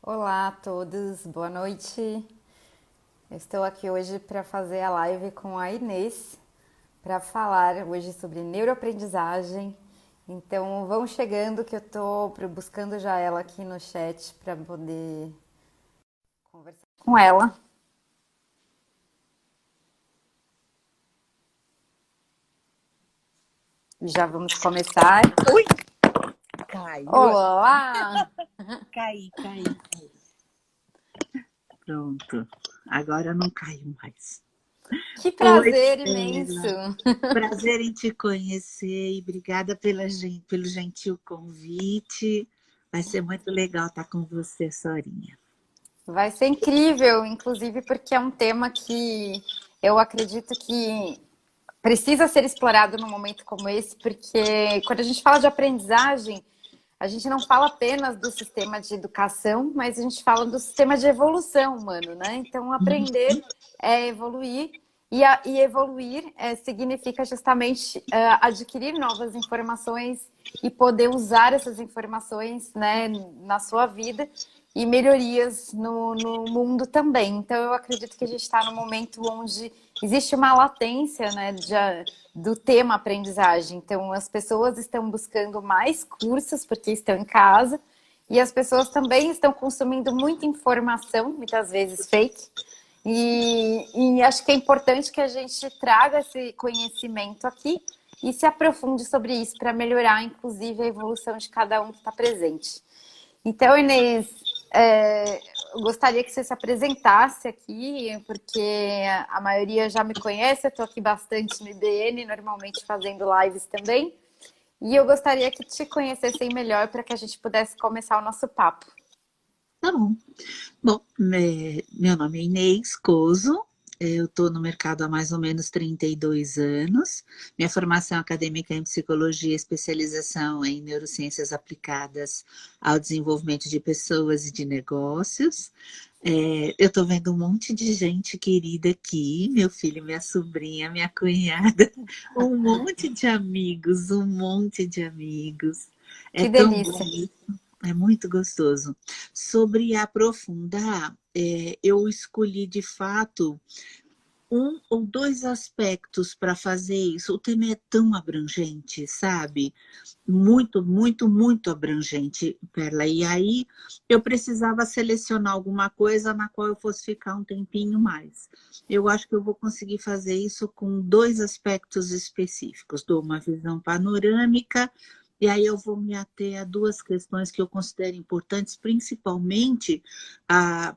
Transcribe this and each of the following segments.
Olá a todos, boa noite. Eu estou aqui hoje para fazer a live com a Inês para falar hoje sobre neuroaprendizagem. Então vão chegando que eu estou buscando já ela aqui no chat para poder conversar com ela. Já vamos começar. Ui! Caiu. Olá! Caí. Pronto. Agora não caiu mais. Que Oi, prazer imenso! Stella. Prazer em te conhecer e obrigada pelo gentil convite. Vai ser muito legal estar com você, Sorinha. Vai ser incrível, inclusive porque é um tema que eu acredito que precisa ser explorado num momento como esse, porque quando a gente fala de aprendizagem, a gente não fala apenas do sistema de educação, mas a gente fala do sistema de evolução humano, né? Então, aprender é evoluir, e evoluir significa justamente adquirir novas informações e poder usar essas informações, né, na sua vida e melhorias no mundo também. Então, eu acredito que a gente está num momento onde existe uma latência, né, do tema aprendizagem. Então, as pessoas estão buscando mais cursos porque estão em casa e as pessoas também estão consumindo muita informação, muitas vezes fake. E acho que é importante que a gente traga esse conhecimento aqui e se aprofunde sobre isso para melhorar, inclusive, a evolução de cada um que está presente. Então, Inês, eu gostaria que você se apresentasse aqui, porque a maioria já me conhece, eu estou aqui bastante no IBN, normalmente fazendo lives também, e eu gostaria que te conhecessem melhor para que a gente pudesse começar o nosso papo. Tá bom. Bom, meu nome é Inês Coso. Eu estou no mercado há mais ou menos 32 anos. Minha formação acadêmica é em psicologia, especialização em neurociências aplicadas ao desenvolvimento de pessoas e de negócios. Eu estou vendo um monte de gente querida aqui, meu filho, minha sobrinha, minha cunhada, um monte de amigos, um monte de amigos. É Que tão delícia! bom, é muito gostoso. Sobre aprofundar, eu escolhi de fato um ou dois aspectos para fazer isso. O tema é tão abrangente, sabe? Muito abrangente, Perla. E aí eu precisava selecionar alguma coisa na qual eu fosse ficar um tempinho mais. Eu acho que eu vou conseguir fazer isso com dois aspectos específicos. Dou uma visão panorâmica. E aí eu vou me ater a duas questões que eu considero importantes, principalmente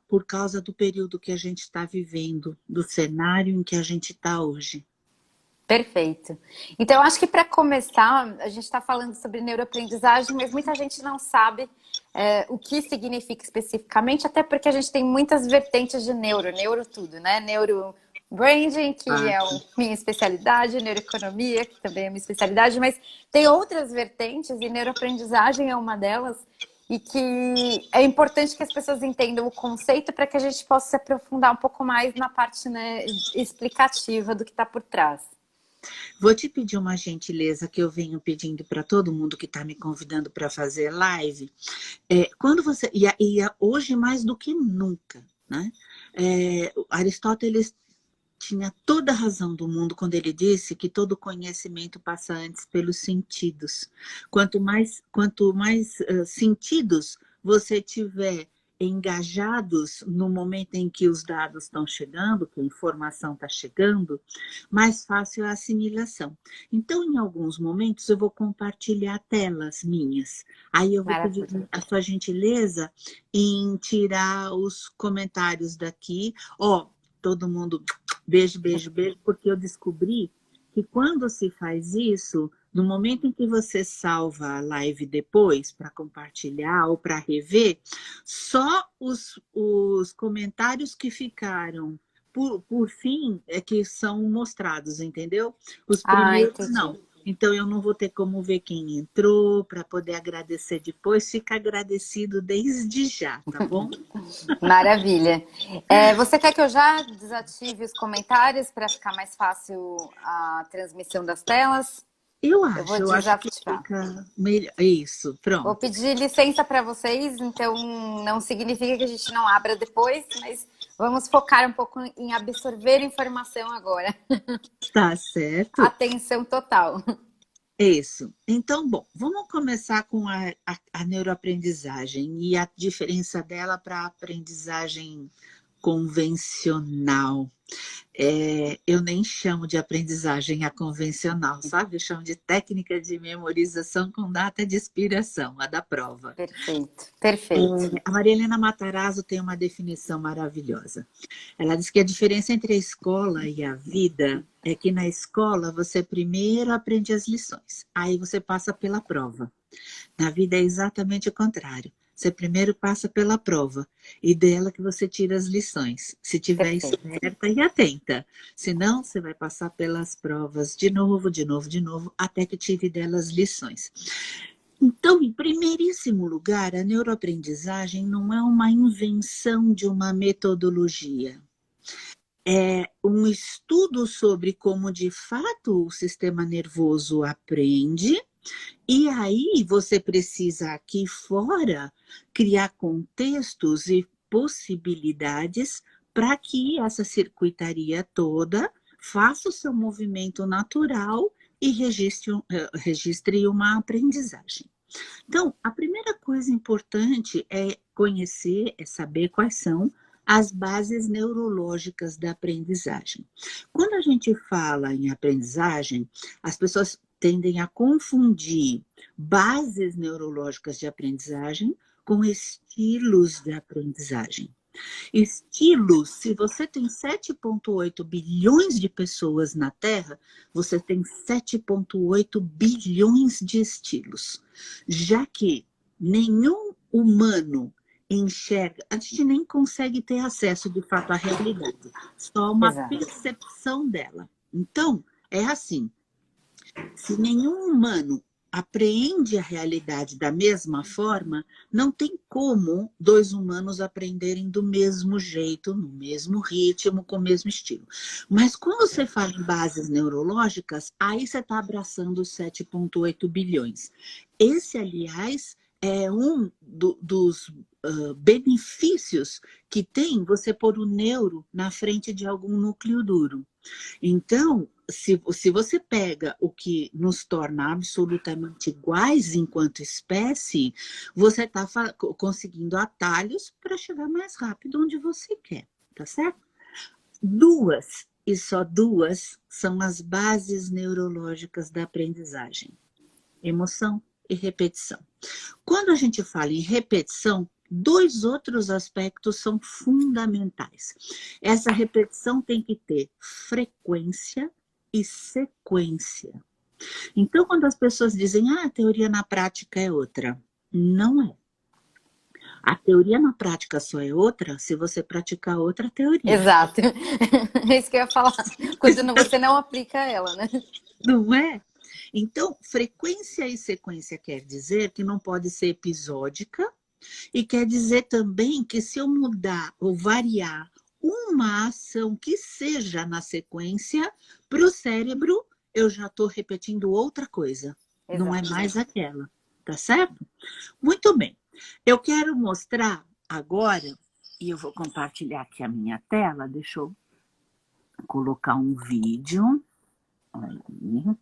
por causa do período que a gente está vivendo, do cenário em que a gente está hoje. Perfeito. Então, eu acho que para começar, a gente está falando sobre neuroaprendizagem, mas muita gente não sabe o que significa especificamente, até porque a gente tem muitas vertentes de neuro tudo, né? Neurobranding, que é a minha especialidade, neuroeconomia, que também é a minha especialidade, mas tem outras vertentes e neuroaprendizagem é uma delas, e que é importante que as pessoas entendam o conceito para que a gente possa se aprofundar um pouco mais na parte, né, explicativa do que está por trás. Vou te pedir uma gentileza que eu venho pedindo para todo mundo que está me convidando para fazer live. Quando você hoje mais do que nunca, né? Aristóteles tinha toda a razão do mundo quando ele disse que todo conhecimento passa antes pelos sentidos. Quanto mais sentidos você tiver engajados no momento em que os dados estão chegando, que a informação está chegando, mais fácil é a assimilação. Então, em alguns momentos, eu vou compartilhar telas minhas. Aí eu vou pedir Maravilha. a sua gentileza em tirar os comentários daqui. Todo mundo, beijo, porque eu descobri que quando se faz isso, no momento em que você salva a live depois para compartilhar ou para rever, só os comentários que ficaram por fim é que são mostrados, entendeu? Os Ah, primeiros entendi. não. Então eu não vou ter como ver quem entrou para poder agradecer depois. Fica agradecido desde já, tá bom? Maravilha. Você quer que eu já desative os comentários para ficar mais fácil a transmissão das telas? Eu vou eu acho que desativar. fica melhor. Isso, Vou pronto. pedir licença para vocês, então não significa que a gente não abra depois, mas vamos focar um pouco em absorver informação agora. Tá certo? Atenção total. Isso. Então, bom, vamos começar com a neuroaprendizagem e a diferença dela para a aprendizagem convencional. Eu nem chamo de aprendizagem a convencional, sabe? Eu chamo de técnica de memorização com data de expiração, a da prova. Perfeito, perfeito. A Maria Helena Matarazzo tem uma definição maravilhosa. Ela diz que a diferença entre a escola e a vida é que na escola você primeiro aprende as lições, aí você passa pela prova. Na vida é exatamente o contrário. Você primeiro passa pela prova e dela que você tira as lições. Se tiver Perfeito. esperta e atenta. Senão, você vai passar pelas provas de novo, de novo, de novo, até que tire delas lições. Então, em primeiríssimo lugar, a neuroaprendizagem não é uma invenção de uma metodologia. É um estudo sobre como, de fato, o sistema nervoso aprende. E aí você precisa aqui fora criar contextos e possibilidades para que essa circuitaria toda faça o seu movimento natural e registre uma aprendizagem. Então, a primeira coisa importante é conhecer, é saber quais são as bases neurológicas da aprendizagem. Quando a gente fala em aprendizagem, as pessoas tendem a confundir bases neurológicas de aprendizagem com estilos de aprendizagem. Estilos, se você tem 7,8 bilhões de pessoas na Terra, você tem 7,8 bilhões de estilos. Já que nenhum humano enxerga, a gente nem consegue ter acesso de fato à realidade, só uma Exato. percepção dela. Então, é assim, se nenhum humano apreende a realidade da mesma forma, não tem como dois humanos aprenderem do mesmo jeito, no mesmo ritmo, com o mesmo estilo. Mas quando você fala em bases neurológicas, aí você está abraçando os 7,8 bilhões. Esse, aliás, é um dos benefícios que tem você pôr o neuro na frente de algum núcleo duro. Então, se você pega o que nos torna absolutamente iguais enquanto espécie, você está conseguindo atalhos para chegar mais rápido onde você quer, tá certo? Duas, e só duas, são as bases neurológicas da aprendizagem: emoção e repetição. Quando a gente fala em repetição, dois outros aspectos são fundamentais. Essa repetição tem que ter frequência e sequência. Então, quando as pessoas dizem, a teoria na prática é outra, não é. A teoria na prática só é outra se você praticar outra teoria. Exato. É isso que eu ia falar. Quando você não aplica ela, né? Não é? Então, frequência e sequência quer dizer que não pode ser episódica e quer dizer também que se eu mudar ou variar uma ação que seja na sequência, para o cérebro eu já estou repetindo outra coisa. Exato. Não é mais aquela, tá certo? Muito bem. Eu quero mostrar agora, e eu vou compartilhar aqui a minha tela, deixa eu colocar um vídeo. Aí.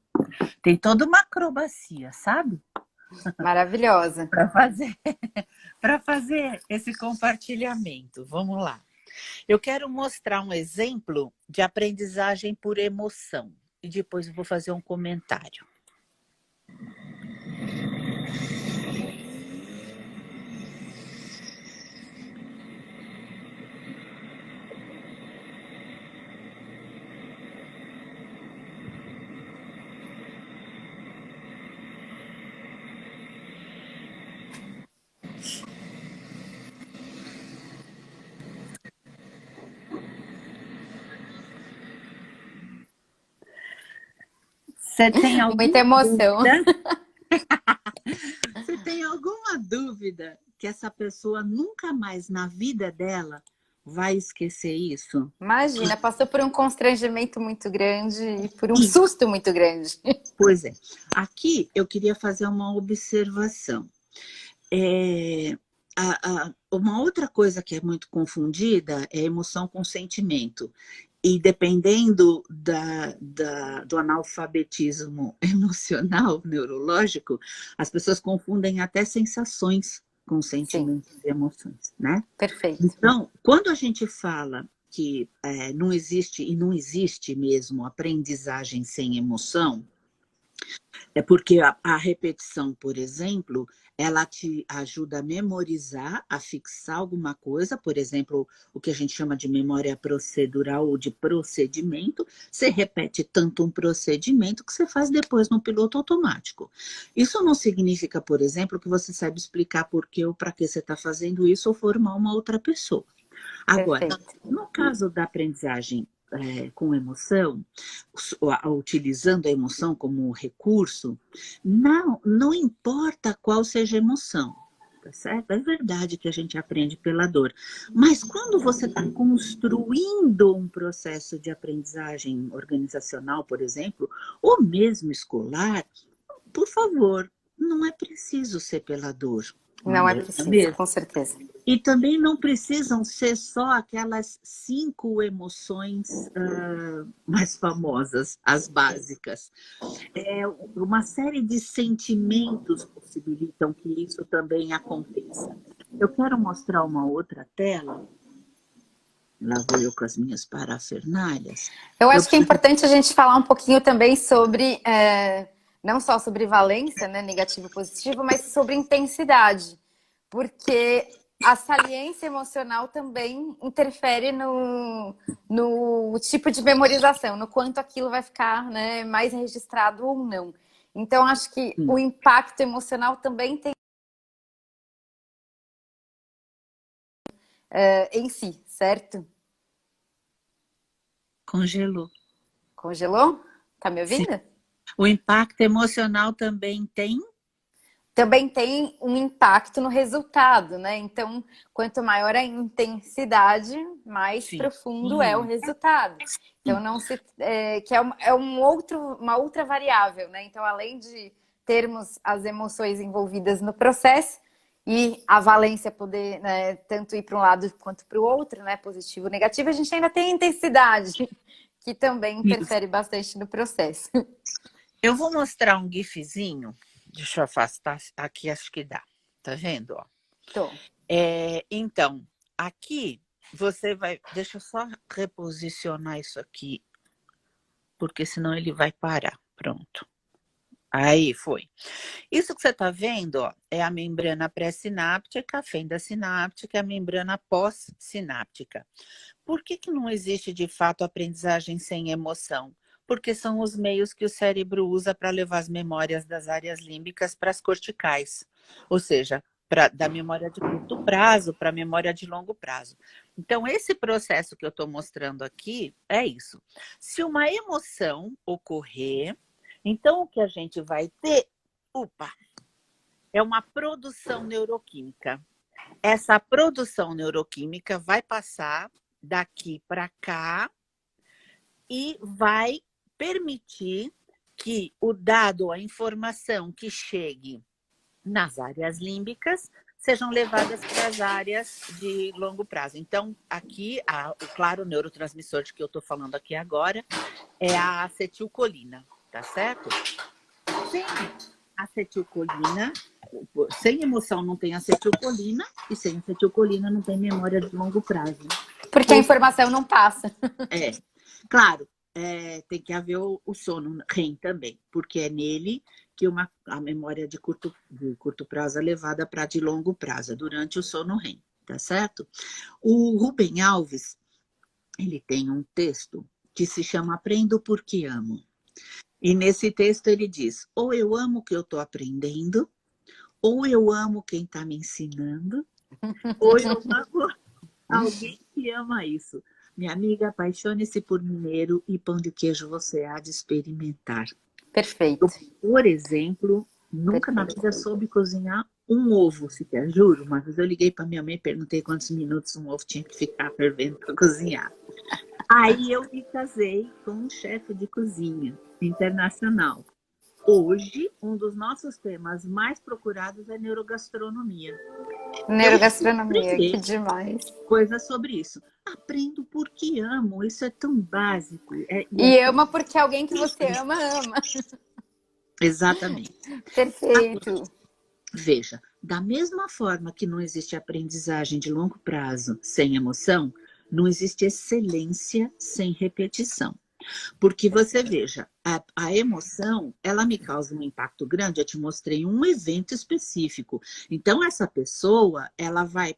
Tem toda uma acrobacia, sabe? Maravilhosa. Para fazer esse compartilhamento. Vamos lá. Eu quero mostrar um exemplo de aprendizagem por emoção. E depois eu vou fazer um comentário. Você tem muita emoção. Você tem alguma dúvida que essa pessoa nunca mais na vida dela vai esquecer isso? Imagina, passou por um constrangimento muito grande e por um susto muito grande. Pois é. Aqui eu queria fazer uma observação. Uma outra coisa que é muito confundida é emoção com sentimento. E dependendo do analfabetismo emocional, neurológico, as pessoas confundem até sensações com Sim, sentimentos e emoções, né? perfeito. Então, quando a gente fala que não existe, e não existe mesmo, aprendizagem sem emoção, é porque a repetição, por exemplo, ela te ajuda a memorizar, a fixar alguma coisa, por exemplo, o que a gente chama de memória procedural ou de procedimento. Você repete tanto um procedimento que você faz depois no piloto automático. Isso não significa, por exemplo, que você sabe explicar por que ou para que você está fazendo isso ou formar uma outra pessoa. Agora, Perfeito. no caso da aprendizagem com emoção, utilizando a emoção como recurso, não importa qual seja a emoção, tá certo? É verdade que a gente aprende pela dor, mas quando você está construindo um processo de aprendizagem organizacional, por exemplo, ou mesmo escolar, por favor, não é preciso ser pela dor. Não é Não é preciso, mesmo? com certeza. E também não precisam ser só aquelas 5 emoções mais famosas, as básicas. Uma série de sentimentos possibilitam que isso também aconteça. Eu quero mostrar uma outra tela. Lá vou eu com as minhas parafernálias. Eu Eu acho que é preciso... importante a gente falar um pouquinho também sobre, não só sobre valência, né, negativo e positivo, mas sobre intensidade. Porque a saliência emocional também interfere no tipo de memorização, no quanto aquilo vai ficar, né, mais registrado ou não. Então, acho que o impacto emocional também tem em si, certo? Congelou. Congelou? Tá me Sim. ouvindo? O impacto emocional também tem? Também tem um impacto no resultado, né? Então, quanto maior a intensidade, mais Sim. profundo é o resultado. Então, não se que uma outra variável, né? Então, além de termos as emoções envolvidas no processo e a valência poder, né, tanto ir para um lado quanto para o outro, né? Positivo ou negativo, a gente ainda tem a intensidade, que também Isso. interfere bastante no processo. Eu vou mostrar um gifzinho. Deixa eu afastar aqui, acho que dá. Tá vendo? Ó? Tô. Então, aqui você vai... Deixa eu só reposicionar isso aqui, porque senão ele vai parar. Pronto. Aí, foi. Isso que você está vendo, ó, é a membrana pré-sináptica, a fenda sináptica e a membrana pós-sináptica. Por que não existe, de fato, aprendizagem sem emoção? Porque são os meios que o cérebro usa para levar as memórias das áreas límbicas para as corticais. Ou seja, da memória de curto prazo para a memória de longo prazo. Então, esse processo que eu estou mostrando aqui é isso. Se uma emoção ocorrer, então o que a gente vai ter, é uma produção neuroquímica. Essa produção neuroquímica vai passar daqui para cá e vai permitir que o dado, a informação que chegue nas áreas límbicas sejam levadas para as áreas de longo prazo. Então, aqui, claro, o neurotransmissor de que eu estou falando aqui agora é a acetilcolina, tá certo? Sem acetilcolina, sem emoção não tem acetilcolina, e sem acetilcolina não tem memória de longo prazo. Porque a informação não passa. Claro, tem que haver o sono REM também, porque é nele que a memória de curto prazo é levada para de longo prazo, durante o sono REM, tá certo? O Rubem Alves, ele tem um texto que se chama Aprendo Porque Amo. E nesse texto ele diz, ou eu amo o que eu estou aprendendo, ou eu amo quem está me ensinando, ou eu amo alguém que ama isso. Minha amiga, apaixone-se por mineiro e pão de queijo você há de experimentar. Perfeito. Eu, por exemplo, nunca na Perfeito. vida soube cozinhar um ovo sequer, juro. Uma vez eu liguei para minha mãe e perguntei quantos minutos um ovo tinha que ficar fervendo para cozinhar. Aí eu me casei com um chefe de cozinha internacional. Hoje, um dos nossos temas mais procurados é neurogastronomia. Eu fui Neurogastronomia, que aprender demais. coisas sobre isso. Aprendo porque amo, isso é tão básico. E ama porque alguém que você ama, ama. Exatamente. Perfeito. Veja, da mesma forma que não existe aprendizagem de longo prazo sem emoção, não existe excelência sem repetição. Porque você veja, a emoção, ela me causa um impacto grande. Eu te mostrei um evento específico. Então, essa pessoa, ela vai.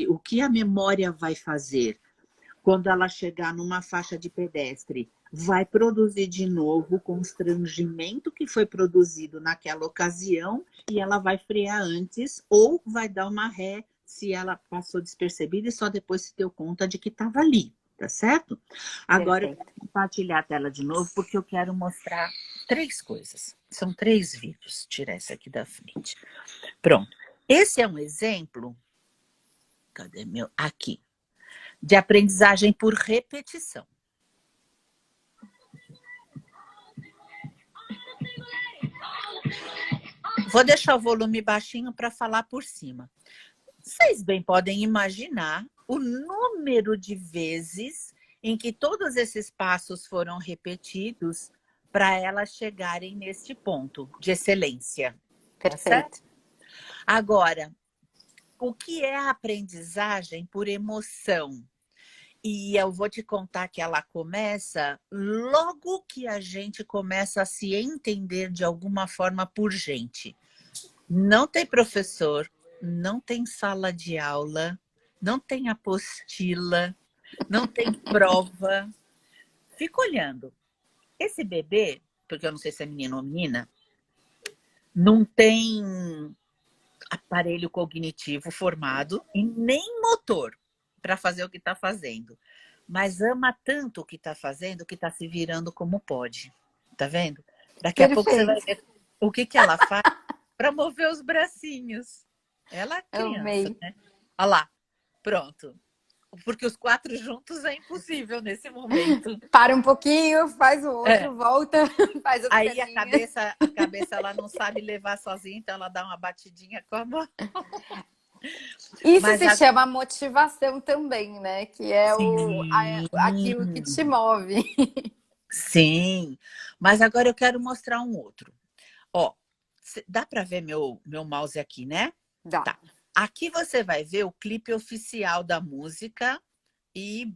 O que a memória vai fazer quando ela chegar numa faixa de pedestre? Vai produzir de novo o constrangimento que foi produzido naquela ocasião e ela vai frear antes ou vai dar uma ré se ela passou despercebida e só depois se deu conta de que estava ali. Tá certo? Agora eu quero compartilhar a tela de novo porque eu quero mostrar 3 coisas. São 3 vídeos. Tirar esse aqui da frente. Pronto. Esse é um exemplo. Cadê meu? Aqui. De aprendizagem por repetição. Vou deixar o volume baixinho para falar por cima. Vocês bem podem imaginar o número de vezes em que todos esses passos foram repetidos para elas chegarem neste ponto de excelência. Perfeito. Agora, o que é a aprendizagem por emoção? E eu vou te contar que ela começa logo que a gente começa a se entender de alguma forma por gente. Não tem professor, não tem sala de aula, não tem apostila, não tem prova. Fica olhando. Esse bebê, porque eu não sei se é menino ou menina, não tem aparelho cognitivo formado e nem motor para fazer o que está fazendo. Mas ama tanto o que está fazendo que está se virando como pode. Tá vendo? Daqui a pouco você vai ver o que ela faz para mover os bracinhos. Ela é criança, Amei. né? Olha lá, pronto. Porque os 4 juntos é impossível nesse momento. Para um pouquinho, faz o outro, volta, faz as Aí a perninhas. cabeça ela não sabe levar sozinha, então ela dá uma batidinha com a mão. Isso se chama motivação também, né? Que é aquilo que te move. Sim, mas agora eu quero mostrar um outro. Ó, dá para ver meu mouse aqui, né? Dá. Tá. Aqui você vai ver o clipe oficial da música e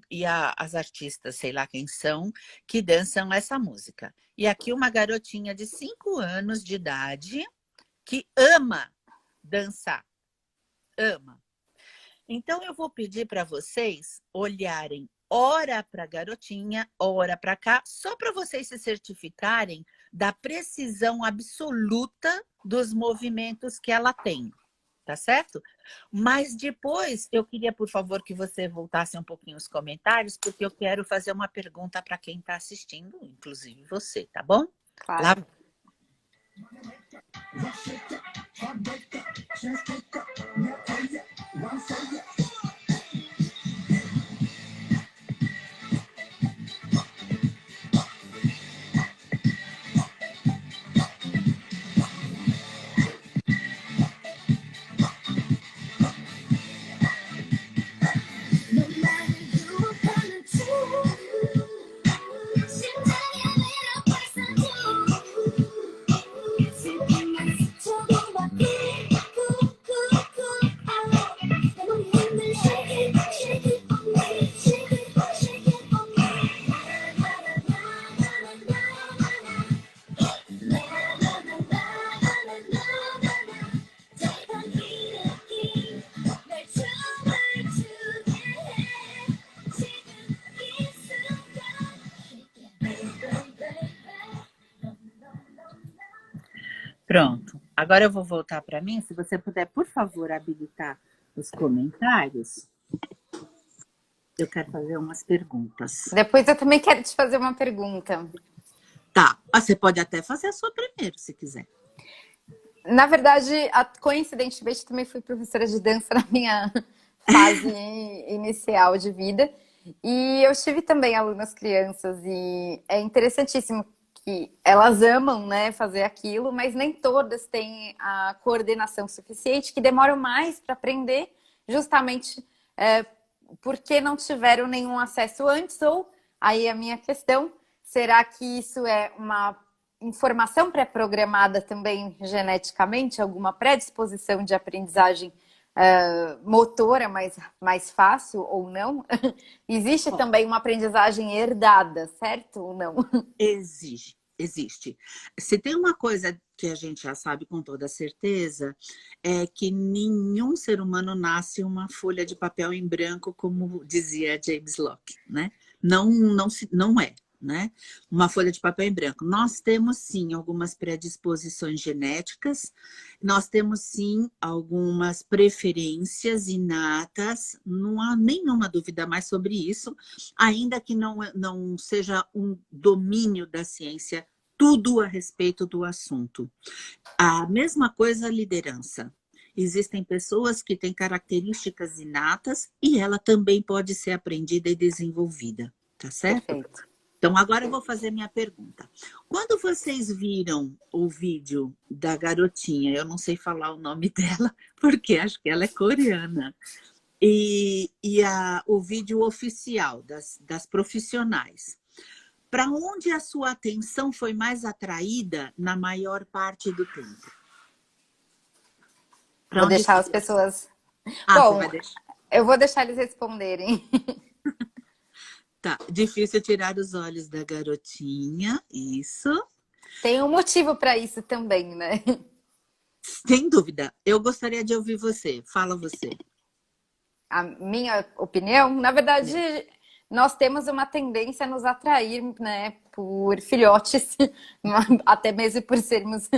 as artistas, sei lá quem são, que dançam essa música. E aqui uma garotinha de 5 anos de idade que ama dançar. Ama. Então, eu vou pedir para vocês olharem ora para a garotinha, ora para cá, só para vocês se certificarem da precisão absoluta dos movimentos que ela tem. Tá certo? Mas depois eu queria, por favor, que você voltasse um pouquinho os comentários, porque eu quero fazer uma pergunta para quem está assistindo, inclusive você, tá bom? Claro. Lá. Pronto. Agora eu vou voltar para mim. Se você puder, por favor, habilitar os comentários. Eu quero fazer umas perguntas. Depois eu também quero te fazer uma pergunta. Tá. Você pode até fazer a sua primeiro, se quiser. Na verdade, coincidentemente, também fui professora de dança na minha fase inicial de vida. E eu tive também alunas crianças e é interessantíssimo que elas amam, né, fazer aquilo, mas nem todas têm a coordenação suficiente, que demoram mais para aprender, justamente porque não tiveram nenhum acesso antes, ou aí a minha questão, será que isso é uma informação pré-programada também geneticamente, alguma predisposição de aprendizagem motora mais fácil ou não? Existe Ó, também uma aprendizagem herdada, certo ou não? existe. Se tem uma coisa que a gente já sabe com toda certeza, é que nenhum ser humano nasce uma folha de papel em branco, como dizia James Locke, né? Não é, né? Uma folha de papel em branco. Nós temos, sim, algumas predisposições genéticas, nós temos, sim, algumas preferências inatas, não há nenhuma dúvida mais sobre isso, ainda que não seja um domínio da ciência tudo a respeito do assunto. A mesma coisa a liderança. Existem pessoas que têm características inatas e ela também pode ser aprendida e desenvolvida, tá certo? Perfeito. Então, agora eu vou fazer minha pergunta. Quando vocês viram o vídeo da garotinha, eu não sei falar o nome dela, porque acho que ela é coreana, o vídeo oficial das profissionais, para onde a sua atenção foi mais atraída na maior parte do tempo? Para Vou onde deixar foi? as pessoas. Ah, você Bom, vai deixar. eu vou deixar eles responderem. Tá, difícil tirar os olhos da garotinha, isso. Tem um motivo para isso também, né? Sem dúvida. Eu gostaria de ouvir você. Fala você. A minha opinião, na verdade, nós temos uma tendência a nos atrair, né, por filhotes, até mesmo por sermos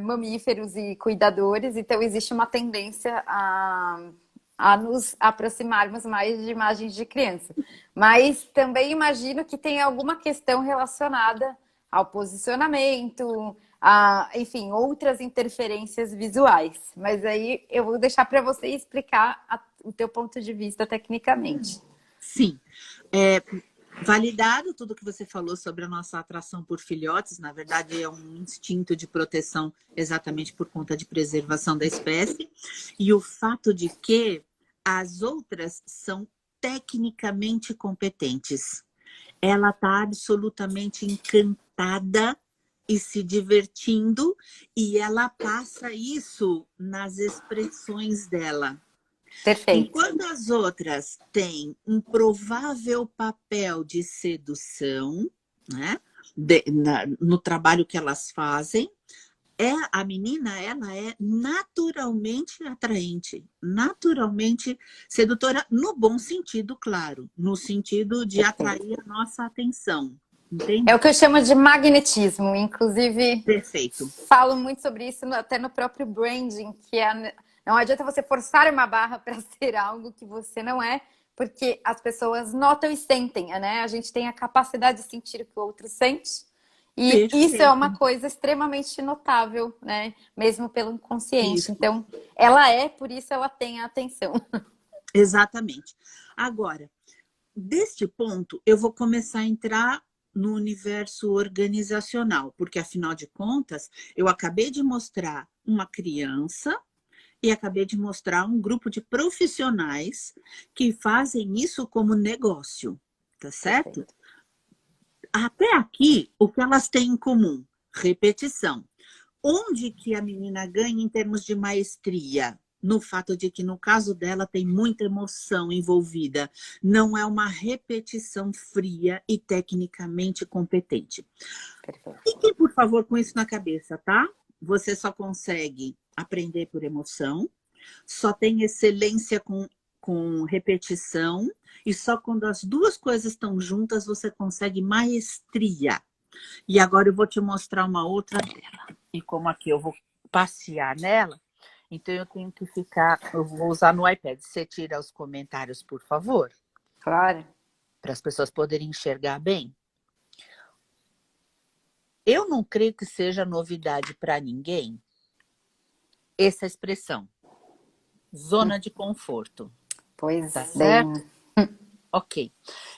mamíferos e cuidadores, então existe uma tendência a nos aproximarmos mais de imagens de criança. Mas também imagino que tem alguma questão relacionada ao posicionamento, enfim, outras interferências visuais. Mas aí eu vou deixar para você explicar o teu ponto de vista tecnicamente. Sim. Validado tudo que você falou sobre a nossa atração por filhotes, na verdade é um instinto de proteção exatamente por conta de preservação da espécie, e o fato de que as outras são tecnicamente competentes. Ela está absolutamente encantada e se divertindo, e ela passa isso nas expressões dela. Perfeito. Enquanto as outras têm um provável papel de sedução, né, no trabalho que elas fazem, a menina, ela é naturalmente atraente, naturalmente sedutora, no bom sentido, claro, no sentido de Perfeito. atrair a nossa atenção, É o entende? que eu chamo de magnetismo. Inclusive, Perfeito. falo muito sobre isso até no próprio branding, que não adianta você forçar uma barra para ser algo que você não é, porque as pessoas notam e sentem, né? A gente tem a capacidade de sentir o que o outro sente. E isso é uma Perfeito. coisa extremamente notável, né? Mesmo pelo inconsciente. Isso, Então, ela por isso ela tem a atenção. exatamente. Agora, deste ponto, eu vou começar a entrar no universo organizacional, porque afinal de contas, eu acabei de mostrar uma criança e acabei de mostrar um grupo de profissionais que fazem isso como negócio, tá certo? Perfeito. Até aqui, o que elas têm em comum? Repetição. Onde que a menina ganha em termos de maestria? No fato de que, no caso dela, tem muita emoção envolvida. Não é uma repetição fria e tecnicamente competente. Perfeito. Fiquem, por favor, com isso na cabeça, tá? Você só consegue aprender por emoção, só tem excelência com repetição, e só quando as duas coisas estão juntas você consegue maestria. E agora eu vou te mostrar uma outra tela. E como aqui eu vou passear nela, então eu tenho que ficar... Eu vou usar no iPad. Você tira os comentários, por favor, Claro. para as pessoas poderem enxergar bem. Eu não creio que seja novidade para ninguém essa expressão, zona de conforto. Pois Tá bem. certo? Ok.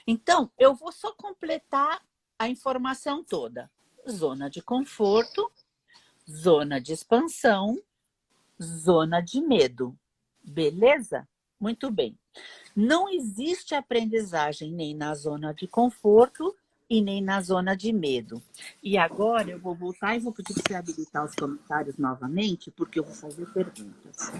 Então, eu vou só completar a informação toda. Zona de conforto, zona de expansão, zona de medo. Beleza? Muito bem. Não existe aprendizagem nem na zona de conforto e nem na zona de medo. E agora eu vou voltar e vou pedir para você habilitar os comentários novamente, porque eu vou fazer perguntas.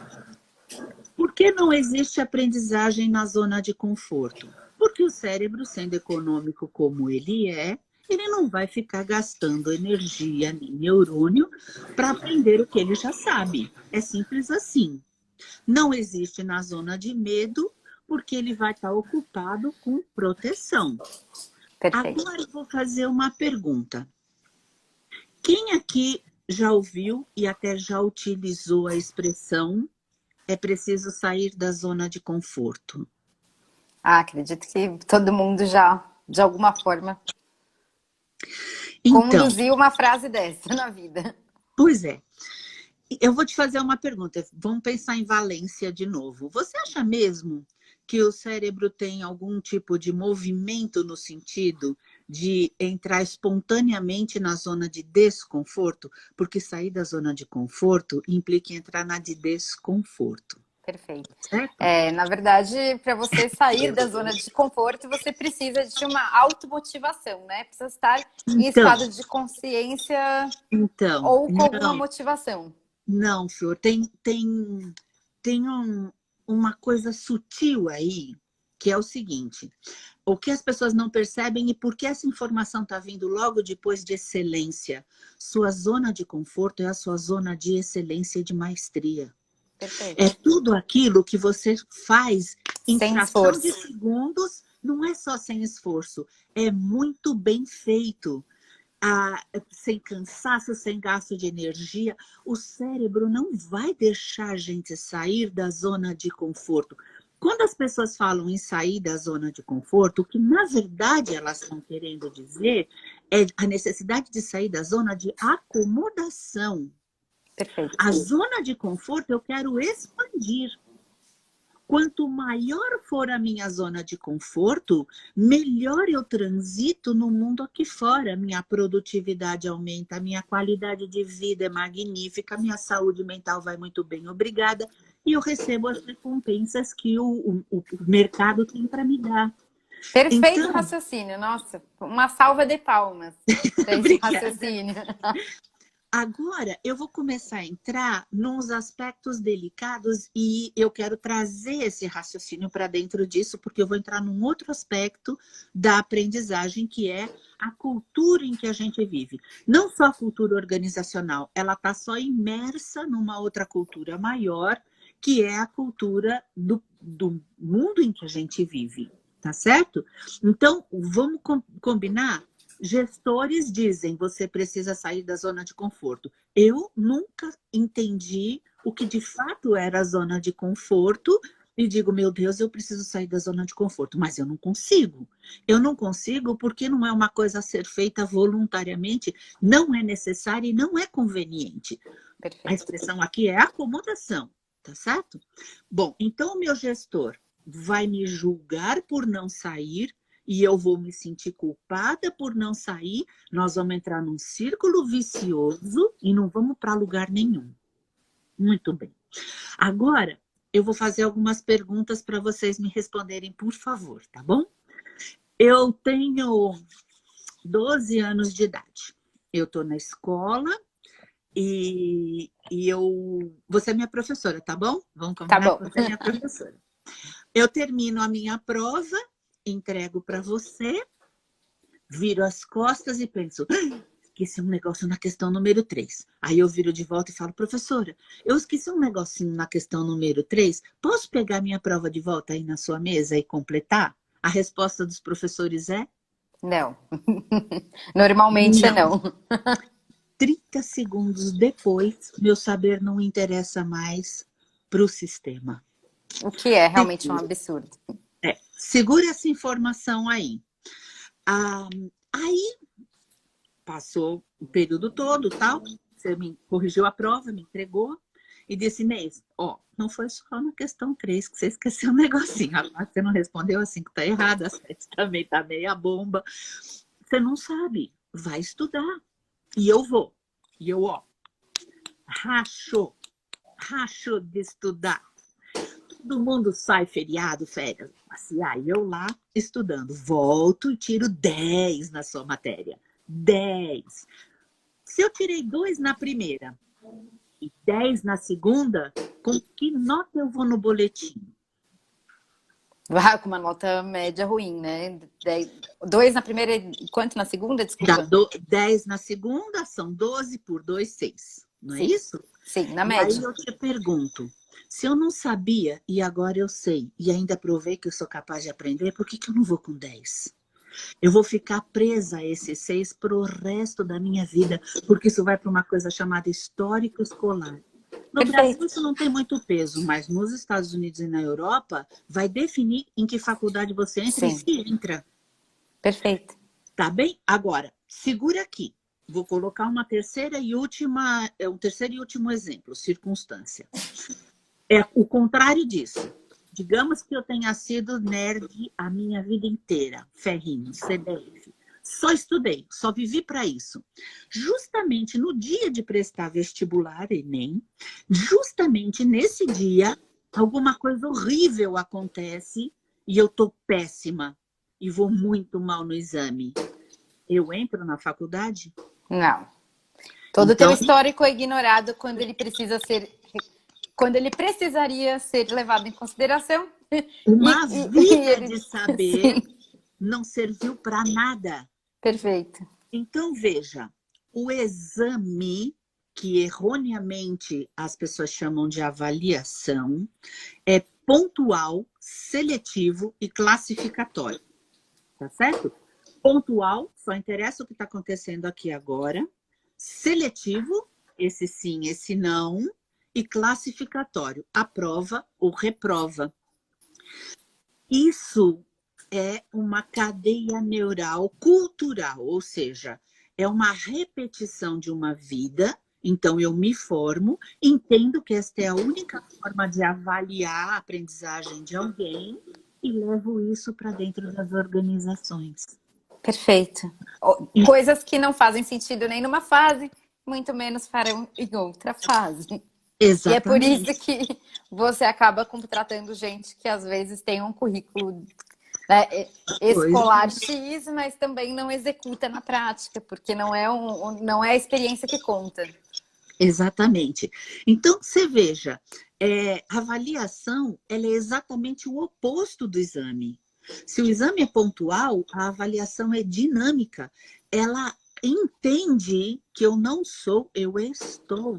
Por que não existe aprendizagem na zona de conforto? Porque o cérebro, sendo econômico como ele não vai ficar gastando energia nem neurônio para aprender o que ele já sabe. É simples assim. Não existe na zona de medo, porque ele vai estar ocupado com proteção. Perfeito. Agora eu vou fazer uma pergunta. Quem aqui já ouviu e até já utilizou a expressão é preciso sair da zona de conforto? Acredito que todo mundo já, de alguma forma, Então, conduziu uma frase dessa na vida. pois é. Eu vou te fazer uma pergunta. Vamos pensar em valência de novo. Você acha mesmo que o cérebro tem algum tipo de movimento no sentido de entrar espontaneamente na zona de desconforto? Porque sair da zona de conforto implica entrar na de desconforto, Perfeito. certo? Na verdade, para você sair da zona de conforto, você precisa de uma automotivação, né? Precisa estar em Então, estado de consciência então, ou com alguma motivação. não, Flor, tem uma coisa sutil aí, que é o seguinte: o que as pessoas não percebem e por que essa informação está vindo logo depois de excelência. Sua zona de conforto é a sua zona de excelência e de maestria. Perfeito. É tudo aquilo que você faz em Sem fração de esforço. segundos, não é só sem esforço, é muito bem feito. Sem cansaço, sem gasto de energia, o cérebro não vai deixar a gente sair da zona de conforto. Quando as pessoas falam em sair da zona de conforto, o que na verdade elas estão querendo dizer é a necessidade de sair da zona de acomodação. Perfeito. A zona de conforto eu quero expandir. Quanto maior for a minha zona de conforto, melhor eu transito no mundo aqui fora. Minha produtividade aumenta, minha qualidade de vida é magnífica, minha saúde mental vai muito bem, obrigada. E eu recebo as recompensas que o mercado tem para me dar. Perfeito Então, raciocínio. Nossa, uma salva de palmas para esse obrigada. raciocínio. Agora, eu vou começar a entrar nos aspectos delicados e eu quero trazer esse raciocínio para dentro disso, porque eu vou entrar num outro aspecto da aprendizagem, que é a cultura em que a gente vive. Não só a cultura organizacional, ela está só imersa numa outra cultura maior, que é a cultura do mundo em que a gente vive, tá certo? Então, vamos combinar? Gestores dizem você precisa sair da zona de conforto. Eu nunca entendi o que de fato era a zona de conforto e digo, meu Deus, eu preciso sair da zona de conforto, mas eu não consigo. Eu não consigo porque não é uma coisa a ser feita voluntariamente, não é necessária e não é conveniente. Perfeito. A expressão aqui é acomodação, tá certo? Bom, então o meu gestor vai me julgar por não sair e eu vou me sentir culpada por não sair, nós vamos entrar num círculo vicioso e não vamos para lugar nenhum. Muito bem. Agora, eu vou fazer algumas perguntas para vocês me responderem, por favor, tá bom? Eu tenho 12 anos de idade. Eu estou na escola e você é minha professora, tá bom? Vamos combinar Tá bom. que você é minha professora. Eu termino a minha prova, entrego para você, viro as costas e penso, esqueci um negócio na questão número 3. Aí eu viro de volta e falo, professora, eu esqueci um negocinho na questão número 3. Posso pegar minha prova de volta aí na sua mesa e completar? A resposta dos professores é? Não. Normalmente não. 30 segundos depois, meu saber não interessa mais para o sistema. O que é realmente um absurdo. Segura essa informação aí. Aí passou o período todo, tal. Você me corrigiu a prova, me entregou. e disse, Inês, ó, não foi só na questão 3 que você esqueceu um negocinho. A você não respondeu, a 5 tá errada, a 7 também tá meia bomba. Você não sabe, vai estudar. E eu vou. E eu, ó, racho de estudar. Todo mundo sai feriado, férias, passear, e eu lá estudando. Volto e tiro 10 na sua matéria. 10. Se eu tirei 2 na primeira e 10 na segunda, com que nota eu vou no boletim? Vai com uma nota média ruim, né? 2 na primeira e quanto na segunda? Desculpa. 10 na segunda, são 12 por 2, 6. Não é isso? Sim, na e média. Aí eu te pergunto, se eu não sabia e agora eu sei, e ainda provei que eu sou capaz de aprender, por que eu não vou com 10? Eu vou ficar presa a esse 6 para o resto da minha vida, porque isso vai para uma coisa chamada histórico escolar. No Brasil isso não tem muito peso, mas nos Estados Unidos e na Europa vai definir em que faculdade você entra e se entra. Perfeito. Tá bem? Agora, segura aqui. Vou colocar um terceiro e último exemplo, circunstância. É o contrário disso. Digamos que eu tenha sido nerd a minha vida inteira, ferrinho, CDF. Só estudei, só vivi para isso. Justamente no dia de prestar vestibular, Enem, justamente nesse dia, alguma coisa horrível acontece e eu tô péssima e vou muito mal no exame. Eu entro na faculdade? Não. Todo teu histórico é ignorado quando ele precisaria ser levado em consideração. Uma vida de saber Sim. não serviu para nada. Perfeito. Então, veja, o exame, que erroneamente as pessoas chamam de avaliação, é pontual, seletivo e classificatório. Tá certo? Pontual, só interessa o que está acontecendo aqui agora. Seletivo, esse sim, esse não. E classificatório, aprova ou reprova. Isso é uma cadeia neural cultural, ou seja, é uma repetição de uma vida. Então, eu me formo, entendo que esta é a única forma de avaliar a aprendizagem de alguém e levo isso para dentro das organizações. Perfeito. Coisas que não fazem sentido nem numa fase, muito menos farão em outra fase. Exatamente. E é por isso que você acaba contratando gente que às vezes tem um currículo, né, escolar X, mas também não executa na prática, porque não é a experiência que conta. Exatamente. Então, você veja, a avaliação ela é exatamente o oposto do exame. Se o exame é pontual, a avaliação é dinâmica. Ela entende que eu não sou, eu estou.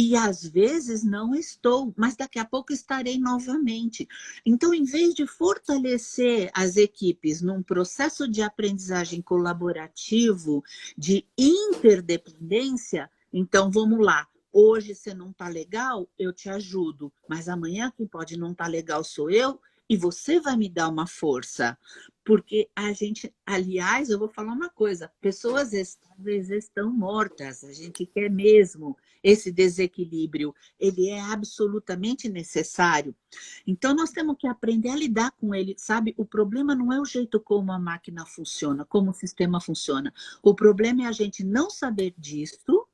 E às vezes não estou, mas daqui a pouco estarei novamente. Então, em vez de fortalecer as equipes num processo de aprendizagem colaborativo, de interdependência, então vamos lá. Hoje você não está legal, eu te ajudo, mas amanhã quem pode não estar legal sou eu e você vai me dar uma força. Porque a gente, aliás, eu vou falar uma coisa, pessoas estáveis estão mortas, a gente quer mesmo esse desequilíbrio, ele é absolutamente necessário. Então, nós temos que aprender a lidar com ele, sabe? O problema não é o jeito como a máquina funciona, como o sistema funciona. O problema é a gente não saber disso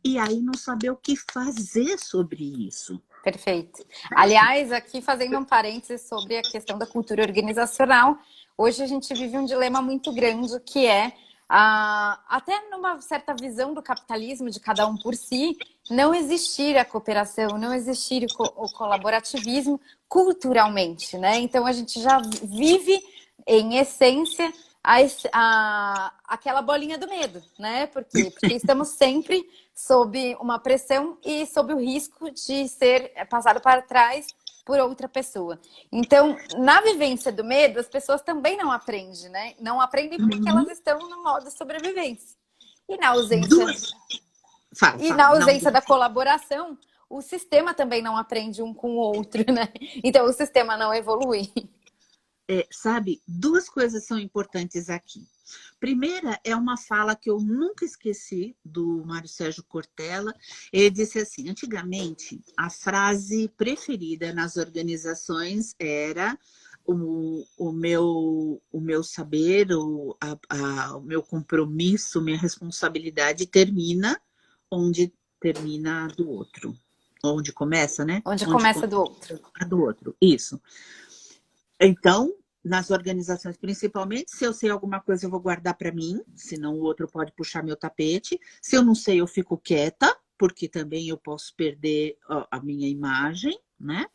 e aí não saber o que fazer sobre isso. Perfeito. Aliás, aqui fazendo um parênteses sobre a questão da cultura organizacional, hoje a gente vive um dilema muito grande, que é, até numa certa visão do capitalismo, de cada um por si, não existir a cooperação, não existir o colaborativismo culturalmente, né? Então, a gente já vive, em essência, aquela bolinha do medo, né? Por quê? Porque estamos sempre sob uma pressão e sob o risco de ser passado para trás por outra pessoa. Então, na vivência do medo, as pessoas também não aprendem, né? Não aprendem porque elas estão no modo sobrevivência. E na ausência da colaboração, o sistema também não aprende um com o outro, né? Então, o sistema não evolui. Sabe, duas coisas são importantes aqui. Primeira é uma fala que eu nunca esqueci do Mário Sérgio Cortella. Ele disse assim: antigamente, a frase preferida nas organizações era o meu saber, o meu compromisso, minha responsabilidade termina onde termina a do outro. Onde começa, né? Onde Onde começa do outro. a do outro, isso. Então, nas organizações, principalmente, se eu sei alguma coisa, eu vou guardar para mim, senão o outro pode puxar meu tapete. Se eu não sei, eu fico quieta, porque também eu posso perder a minha imagem, né?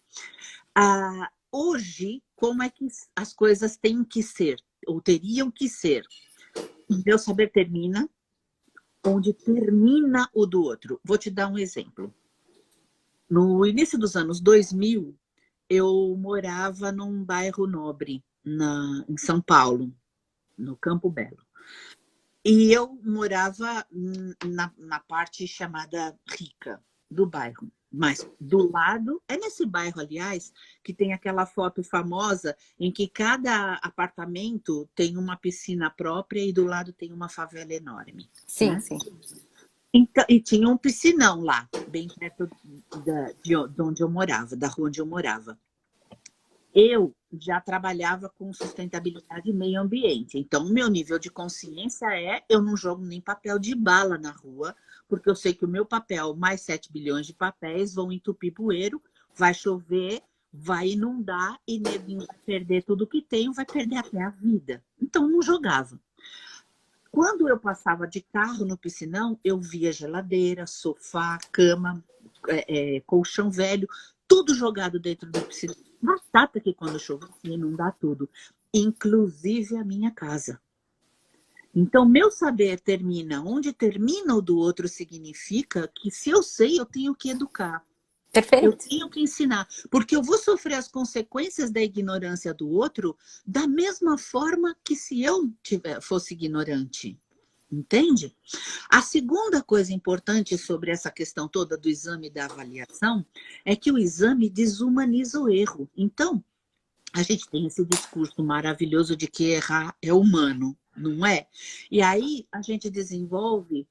Hoje, como é que as coisas têm que ser, ou teriam que ser? O meu saber termina onde termina o do outro. Vou te dar um exemplo. No início dos anos 2000, eu morava num bairro nobre, em São Paulo, no Campo Belo. E eu morava na parte chamada rica do bairro. Mas do lado, é nesse bairro, aliás, que tem aquela foto famosa em que cada apartamento tem uma piscina própria e do lado tem uma favela enorme. Sim, Né? sim. Então, e tinha um piscinão lá, bem perto de onde eu morava, da rua onde eu morava. Eu já trabalhava com sustentabilidade e meio ambiente. Então, o meu nível de consciência é: eu não jogo nem papel de bala na rua, porque eu sei que o meu papel, mais 7 bilhões de papéis, vão entupir bueiro, vai chover, vai inundar e neguinho vai perder tudo que tem, vai perder até a vida. Então, não jogava. Quando eu passava de carro no piscinão, eu via geladeira, sofá, cama, colchão velho, tudo jogado dentro do piscinão. Batata que quando chove inunda tudo, inclusive a minha casa. Então, meu saber termina onde termina o do outro, significa que se eu sei, eu tenho que educar. Eu Perfeito. tenho que ensinar, porque eu vou sofrer as consequências da ignorância do outro da mesma forma que se eu fosse ignorante. Entende? A segunda coisa importante sobre essa questão toda do exame e da avaliação é que o exame desumaniza o erro. Então, a gente tem esse discurso maravilhoso de que errar é humano, não é? E aí a gente desenvolve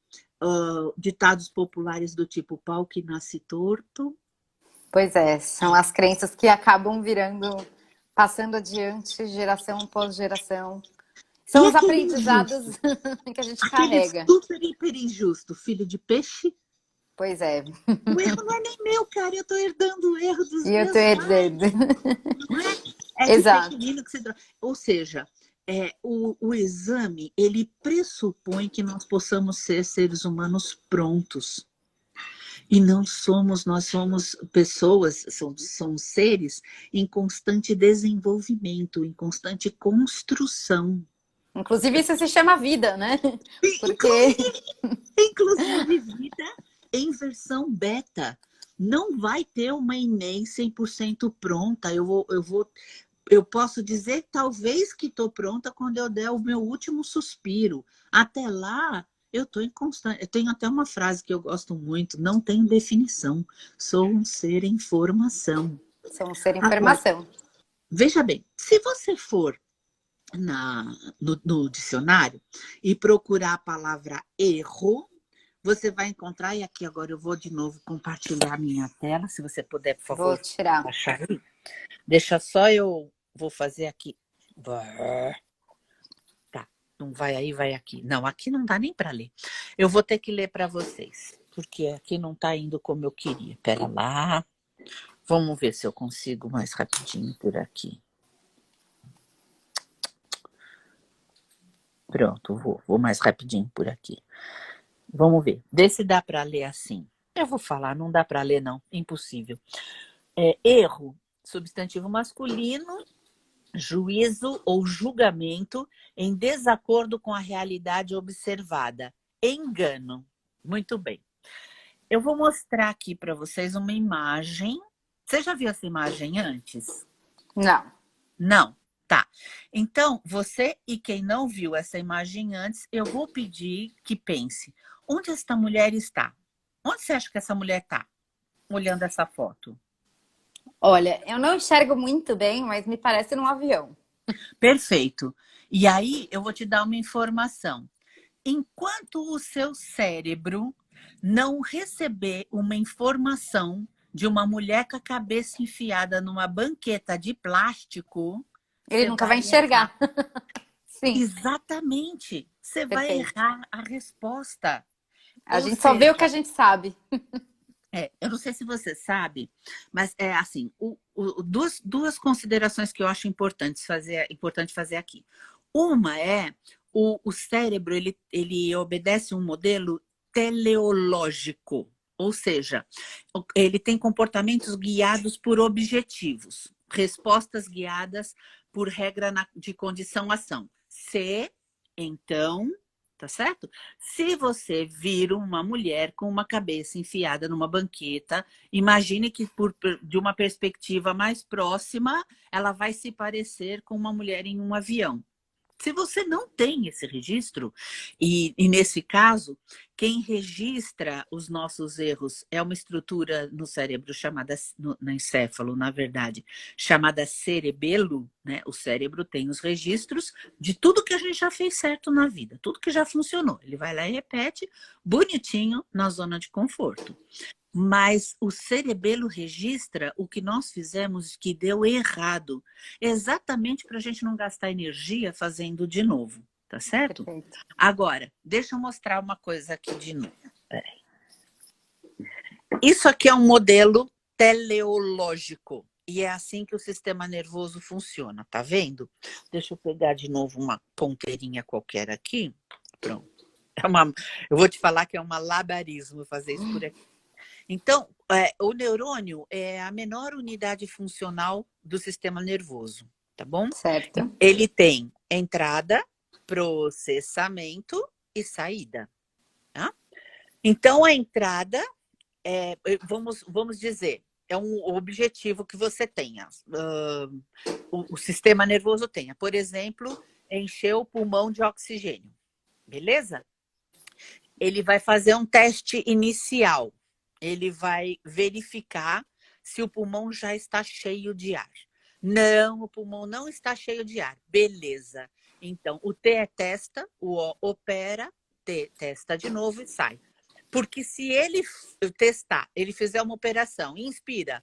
ditados populares do tipo: pau que nasce torto. Pois é, são as crenças que acabam virando, passando adiante, geração após geração. E São os aquele aprendizados injusto? que a gente Aquele carrega. super, hiper injusto, filho de peixe? Pois é. O erro não é nem meu, cara, eu estou herdando o erro dos E eu tô meus pais. herdando. Não é? É de Exato. pequenino que se... Ou seja, o exame, ele pressupõe que nós possamos ser seres humanos prontos. E não somos, nós somos pessoas, somos seres em constante desenvolvimento, em constante construção. Inclusive, isso se chama vida, né? Porque. Inclusive vida em versão beta. Não vai ter uma Inês 100% pronta. Eu posso dizer talvez que estou pronta quando eu der o meu último suspiro. Até lá, eu estou em constante. Eu tenho até uma frase que eu gosto muito: não tem definição. Sou um ser em formação. São ser Agora, informação. veja bem, se você for no dicionário e procurar a palavra erro, você vai encontrar, e aqui agora eu vou de novo compartilhar a minha tela, se você puder, por Vou favor, tirar. baixar aí. Deixa só eu vou fazer aqui. Tá, não vai aí, vai aqui. Não, aqui não dá nem para ler. Eu vou ter que ler para vocês, porque aqui não está indo como eu queria. Pera lá. Vamos ver se eu consigo mais rapidinho por aqui. Pronto, vou mais rapidinho por aqui. Vamos ver. Vê se dá para ler assim. Eu vou falar, não dá para ler, não. Impossível. Erro, substantivo masculino, juízo ou julgamento em desacordo com a realidade observada. Engano. Muito bem. Eu vou mostrar aqui para vocês uma imagem. Você já viu essa imagem antes? Não. Não. Tá. Então, você e quem não viu essa imagem antes, eu vou pedir que pense: onde esta mulher está? Onde você acha que essa mulher está? Olhando essa foto. Olha, eu não enxergo muito bem, mas me parece num avião. Perfeito. E aí eu vou te dar uma informação. Enquanto o seu cérebro não receber uma informação de uma mulher com a cabeça enfiada numa banqueta de plástico, Ele você nunca vai vai errar. enxergar. Sim, Exatamente. Você vai perfeito. errar a resposta. A Ou gente só vê o que a seja, gente sabe. eu não sei se você sabe, mas é assim, duas considerações que eu acho importante fazer aqui. Uma é o cérebro, ele obedece um modelo teleológico, ou seja, ele tem comportamentos guiados por objetivos, respostas guiadas por regra de condição-ação. Se, então, tá certo? Se você vir uma mulher com uma cabeça enfiada numa banqueta, imagine que de uma perspectiva mais próxima, ela vai se parecer com uma mulher em um avião. Se você não tem esse registro, e nesse caso, quem registra os nossos erros é uma estrutura no cérebro chamada, no encéfalo, na verdade, chamada cerebelo, né? O cérebro tem os registros de tudo que a gente já fez certo na vida, tudo que já funcionou. Ele vai lá e repete bonitinho na zona de conforto. Mas o cerebelo registra o que nós fizemos que deu errado, exatamente para a gente não gastar energia fazendo de novo, tá certo? Perfeito. Agora, deixa eu mostrar uma coisa aqui de novo. Peraí. Isso aqui é um modelo teleológico e é assim que o sistema nervoso funciona, tá vendo? Deixa eu pegar de novo uma ponteirinha qualquer aqui. Pronto. Eu vou te falar que é um malabarismo fazer isso por aqui. Então, o neurônio é a menor unidade funcional do sistema nervoso, tá bom? Certo. Ele tem entrada, processamento e saída. Tá? Então, a entrada, vamos dizer, é um objetivo que você tenha. O sistema nervoso tenha. Por exemplo, encher o pulmão de oxigênio. Beleza? Ele vai fazer um teste inicial. Ele vai verificar se o pulmão já está cheio de ar. Não, o pulmão não está cheio de ar. Beleza. Então, o T é testa, o O opera, T testa de novo e sai. Porque se ele testar, ele fizer uma operação, inspira,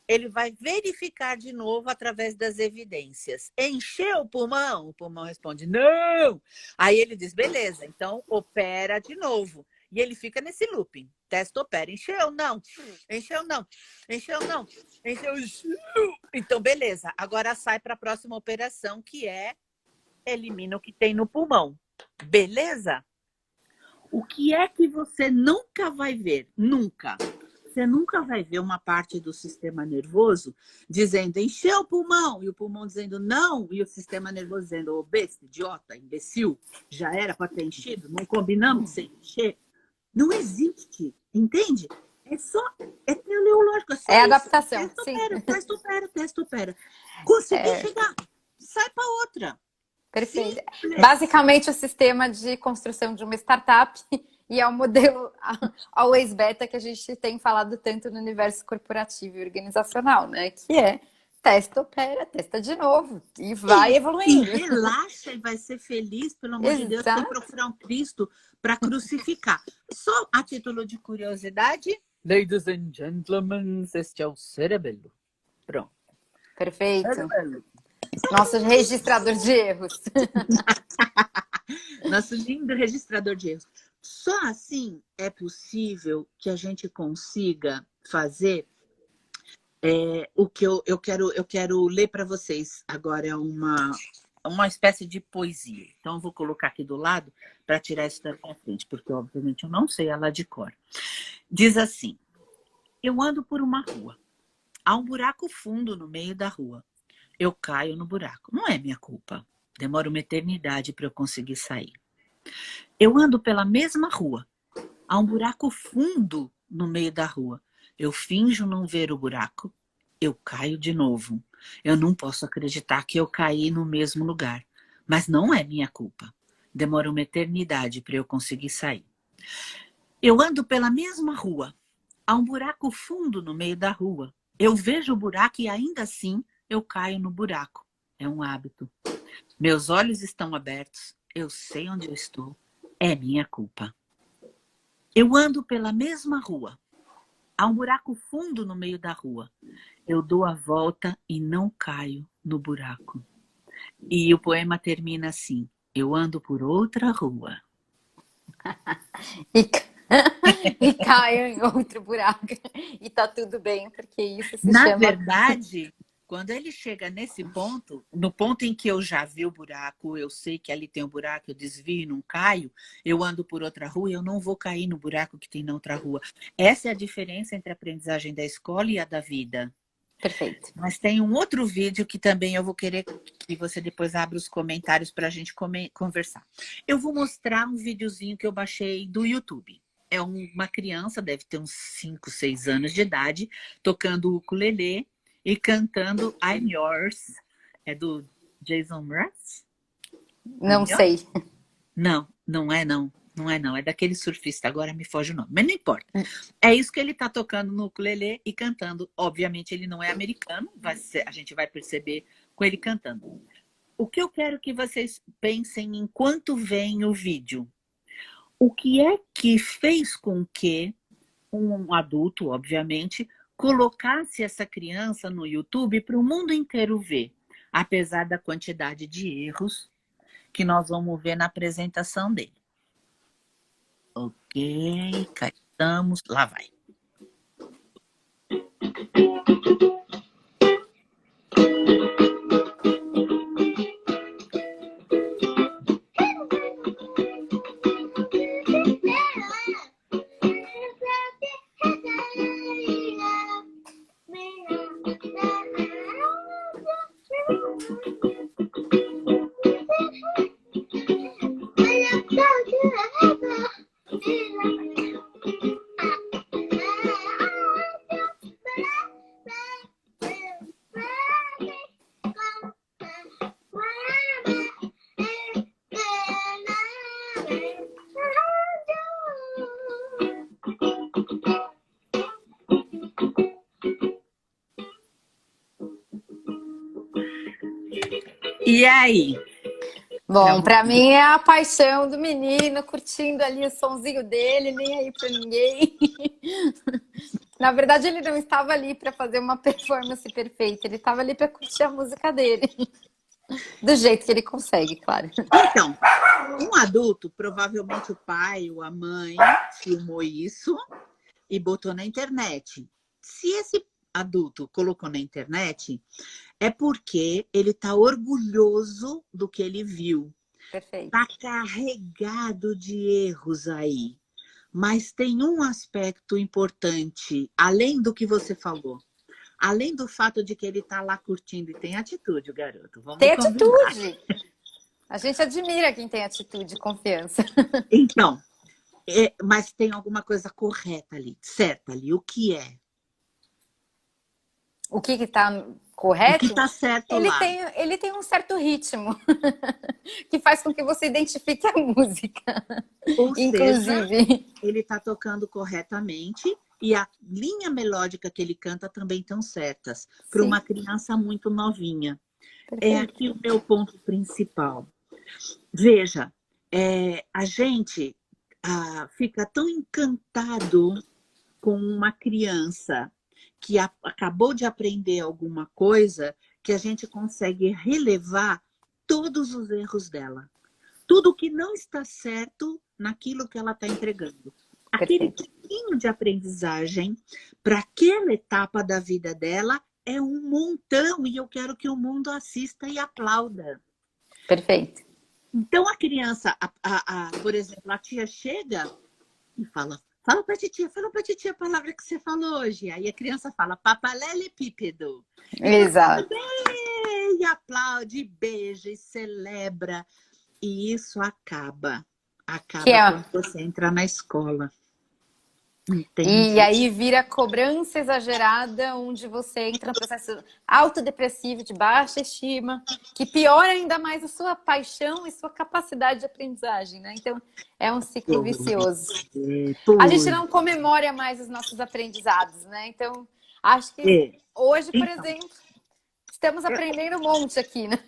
ele vai verificar de novo através das evidências. Encheu o pulmão responde, não! Aí ele diz, beleza, então opera de novo. E ele fica nesse looping. Testa, opera. Encheu, não. Encheu, não. Encheu, não. Encheu. Então, beleza. Agora sai para a próxima operação, que é elimina o que tem no pulmão. Beleza? O que é que você nunca vai ver? Nunca. Você nunca vai ver uma parte do sistema nervoso dizendo encheu o pulmão, e o pulmão dizendo não, e o sistema nervoso dizendo ô besta, idiota, imbecil, já era para ter enchido, não combinamos sem encher. Não existe, entende? É teleológico, é só É isso. adaptação, Testa, sim. opera, testa, opera, testa, opera. Conseguir chegar, sai para outra. Perfeito. Simples. Basicamente, o sistema de construção de uma startup e é o modelo always beta que a gente tem falado tanto no universo corporativo e organizacional, né? Que é testa, opera, testa de novo e vai evoluindo. E relaxa e vai ser feliz, pelo amor de Deus, sem Exato. procurar um Cristo para crucificar. Só a título de curiosidade, ladies and gentlemen, este é o cerebelo. Pronto. Perfeito. Cerebelo. Nosso registrador de erros. Nosso lindo registrador de erros. Só assim é possível que a gente consiga fazer o que eu quero ler para vocês. Agora é uma espécie de poesia. Então, eu vou colocar aqui do lado para tirar isso da minha frente, porque, obviamente, eu não sei ela de cor. Diz assim, eu ando por uma rua. Há um buraco fundo no meio da rua. Eu caio no buraco. Não é minha culpa. Demora uma eternidade para eu conseguir sair. Eu ando pela mesma rua. Há um buraco fundo no meio da rua. Eu finjo não ver o buraco. Eu caio de novo. Eu não posso acreditar que eu caí no mesmo lugar. Mas não é minha culpa. Demora uma eternidade para eu conseguir sair. Eu ando pela mesma rua. Há um buraco fundo no meio da rua. Eu vejo o buraco e ainda assim eu caio no buraco. é um hábito. Meus olhos estão abertos, eu sei onde eu estou, é minha culpa. Eu ando pela mesma rua, há um buraco fundo no meio da rua. Eu dou a volta e não caio no buraco. E o poema termina assim: eu ando por outra rua. E, e caio em outro buraco. E tá tudo bem, porque isso se Na chama... verdade, quando ele chega nesse ponto, no ponto em que eu já vi o buraco, eu sei que ali tem um buraco, eu desvio e não caio, eu ando por outra rua e eu não vou cair no buraco que tem na outra rua. Essa é a diferença entre a aprendizagem da escola e a da vida. Perfeito. Mas tem um outro vídeo que também eu vou querer que você depois abra os comentários para a gente conversar. Eu vou mostrar um videozinho que eu baixei do YouTube. É uma criança, deve ter uns 5, 6 anos de idade, tocando ukulele e cantando I'm Yours. É do Jason Mraz? Não sei. Não, não é não. Não é não, é daquele surfista, agora me foge o nome, mas não importa. É isso que ele tá tocando no ukulele e cantando. Obviamente ele não é americano, a gente vai perceber com ele cantando. O que eu quero que vocês pensem enquanto vem o vídeo. O que é que fez com que um adulto, obviamente, colocasse essa criança no YouTube para o mundo inteiro ver, apesar da quantidade de erros que nós vamos ver na apresentação dele. Ok, cá estamos, lá vai. E aí? Bom, para mim é a paixão do menino, curtindo ali o sonzinho dele, nem aí para ninguém. Na verdade, ele não estava ali para fazer uma performance perfeita, ele estava ali para curtir a música dele. Do jeito que ele consegue, claro. Então, um adulto, provavelmente o pai ou a mãe, filmou isso e botou na internet. Se esse adulto colocou na internet, é porque ele está orgulhoso do que ele viu. Perfeito. Está carregado de erros aí. Mas tem um aspecto importante, além do que você falou. Além do fato de que ele está lá curtindo e tem atitude, o garoto. Vamos tem combinar. atitude. A gente admira quem tem atitude e confiança. Então, mas tem alguma coisa correta ali, certa ali. O que é? O que está correto? O que está certo lá? Ele tem um certo ritmo que faz com que você identifique a música. Ou inclusive. Seja, ele está tocando corretamente e a linha melódica que ele canta também estão certas. Para uma criança muito novinha. Perfeito. É aqui o meu ponto principal. Veja, a gente fica tão encantado com uma criança que acabou de aprender alguma coisa que a gente consegue relevar todos os erros dela. Tudo que não está certo naquilo que ela está entregando. Aquele tiquinho de aprendizagem para aquela etapa da vida dela é um montão e eu quero que o mundo assista e aplauda. Perfeito. Então a criança, por exemplo, a tia chega e fala para a titia a palavra que você falou hoje. Aí a criança fala papalelepípedo. Exato. E aplaude, beija e celebra. E isso acaba quando você entra na escola. Entende? E aí vira cobrança exagerada, onde você entra no processo autodepressivo, de baixa estima, que piora ainda mais a sua paixão e sua capacidade de aprendizagem, né? Então, é um ciclo vicioso. A gente não comemora mais os nossos aprendizados, né? Então, acho que hoje, por exemplo, Estamos aprendendo um monte aqui, né?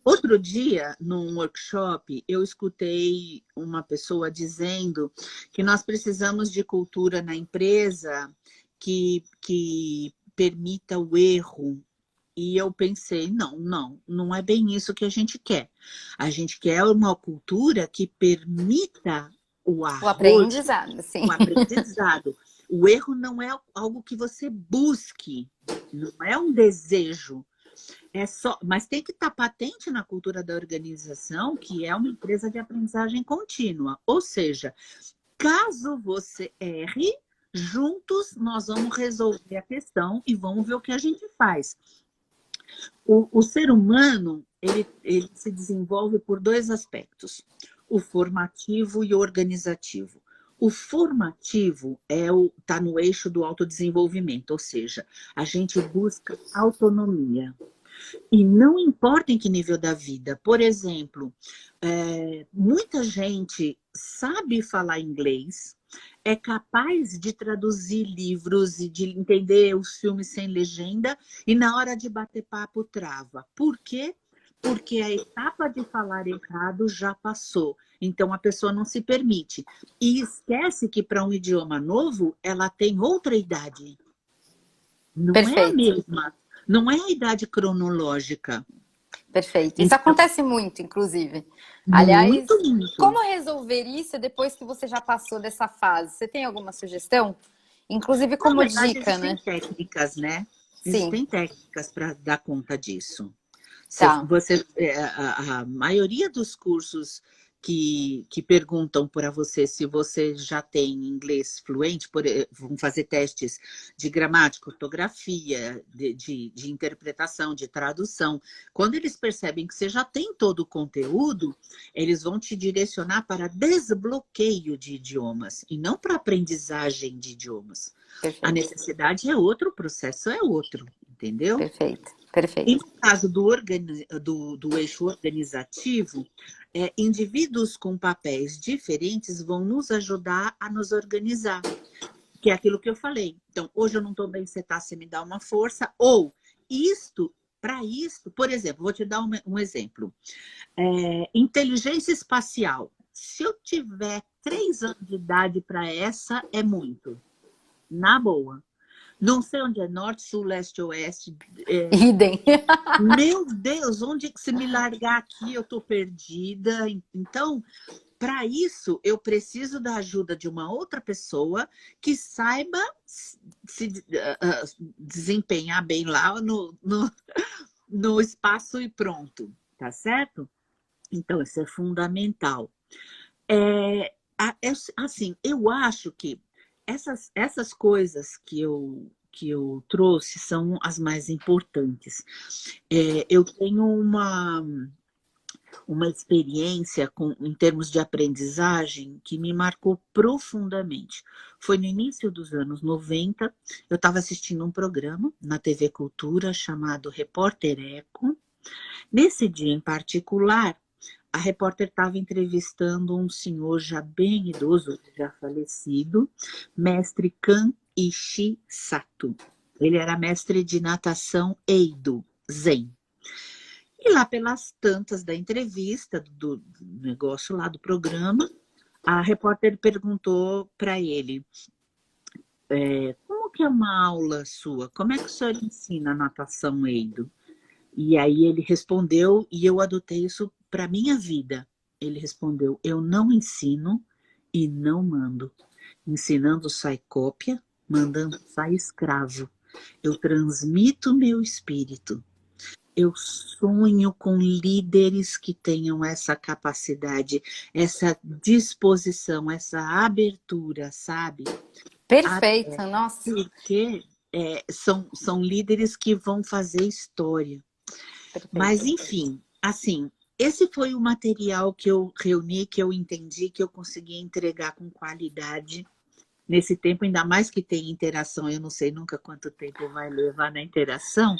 Outro dia, num workshop, eu escutei uma pessoa dizendo que nós precisamos de cultura na empresa que permita o erro. E eu pensei, não é bem isso que a gente quer. A gente quer uma cultura que permita o O arrojo, aprendizado, sim. o aprendizado. O erro não é algo que você busque, não é um desejo. É só, mas tem que estar patente na cultura da organização que é uma empresa de aprendizagem contínua. Ou seja, caso você erre, juntos nós vamos resolver a questão e vamos ver o que a gente faz. O ser humano, ele se desenvolve por dois aspectos, o formativo e o organizativo. O formativo está no eixo do autodesenvolvimento, ou seja, a gente busca autonomia. E não importa em que nível da vida. Por exemplo, muita gente sabe falar inglês, é capaz de traduzir livros e de entender os filmes sem legenda, e na hora de bater papo trava. Por quê? Porque a etapa de falar errado já passou. Então a pessoa não se permite. E esquece que para um idioma novo, ela tem outra idade. Não é a Perfeito, mesma. Não é a idade cronológica. perfeito. Isso Então, acontece muito, inclusive. Aliás, muito, muito. como resolver isso depois que você já passou dessa fase? Você tem alguma sugestão? Inclusive Na como verdade, dica, existem né? técnicas, né? Sim, Existem técnicas para dar conta disso. tá. A maioria dos cursos que perguntam para você se você já tem inglês fluente, vão fazer testes de gramática, ortografia, de interpretação, de tradução. Quando eles percebem que você já tem todo o conteúdo, eles vão te direcionar para desbloqueio de idiomas e não para aprendizagem de idiomas. A Perfeito, necessidade é outra, o processo é outro, entendeu? perfeito, E perfeito. no caso do eixo organizativo, indivíduos com papéis diferentes vão nos ajudar a nos organizar, que é aquilo que eu falei. Então, hoje eu não estou bem, você me dá uma força, ou para isto, por exemplo, vou te dar um exemplo. Inteligência espacial. Se eu tiver 3 anos de idade para essa, é muito. Na boa. Não sei onde é norte, sul, leste, oeste. Idem. Meu Deus, onde que se me largar aqui eu estou perdida. Então, para isso, eu preciso da ajuda de uma outra pessoa que saiba desempenhar bem lá no espaço e pronto, tá certo? Então, isso é fundamental. Assim, eu acho que essas coisas que eu trouxe são as mais importantes. Eu tenho uma experiência em termos de aprendizagem que me marcou profundamente. Foi no início dos anos 90, eu estava assistindo um programa na TV Cultura chamado Repórter Eco. Nesse dia em particular, a repórter estava entrevistando um senhor já bem idoso, já falecido, mestre Kan Ishi Sato. Ele era mestre de natação Eido, Zen. E lá pelas tantas da entrevista, do negócio lá do programa, a repórter perguntou para ele, como que é uma aula sua? Como é que o senhor ensina natação Eido? E aí ele respondeu, e eu adotei isso para a minha vida. Ele respondeu, eu não ensino e não mando. Ensinando sai cópia, mandando sai escravo. Eu transmito meu espírito. Eu sonho com líderes que tenham essa capacidade, essa disposição, essa abertura, sabe? Perfeito, nossa. Porque são líderes que vão fazer história. Mas, Perfeito. enfim, assim, esse foi o material que eu reuni, que eu entendi, que eu consegui entregar com qualidade nesse tempo, ainda mais que tem interação, eu não sei nunca quanto tempo vai levar na interação.